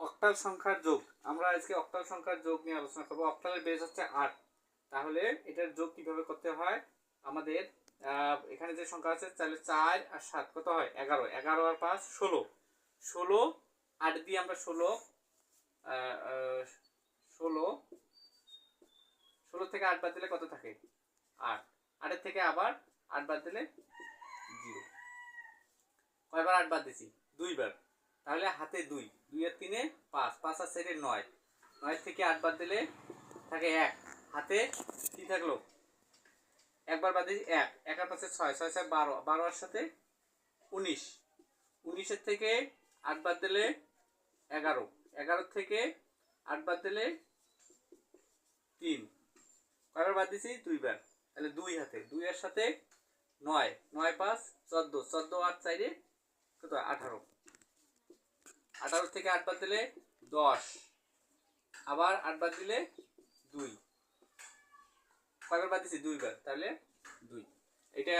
Octal সংখ্যার যোগ। আমরা আজকে অক্টাল সংখ্যার যোগ নিয়ে আলোচনা করব। অক্টালের বেস হচ্ছে 8। তাহলে এটার যোগ কিভাবে করতে হয়? আমাদের এখানে যে সংখ্যা আছে তাহলে 4 আর 7 কত হয়? 11। 11 আর 5 16। 16 8 দিয়ে আমরা 16 থেকে 8 বাদ দিলে কত থাকে? 8। 8 থেকে আবার 8 বাদ দিলে 0। কয়বার 8 বাদ দিছি? 2 বার। তাহলে হাতে 2, 2 আর 3 5, 5 আর 4 9, 9 থেকে 8 বাদ দিলে থাকে 1। হাতে কি থাকলো? একবার বাদ দিছি 1, 1 আর 5 6, 6 6 12, 12 এর সাথে 19, 19 এর থেকে 8 বাদ দিলে 11, 11 থেকে 8 বাদ দিলে 3। কয়বার বাদ দিছি? 2 বার। তাহলে 2 হাতে, 2 এর সাথে 9, 9 5 14, 14 আর 4 কত? 18, 18 থেকে 8 বাদ দিলে 10, আবার 8 বাদ দিলে 2। কয়বার বাদ দিছি? 2 বার। তাহলে 2। এটা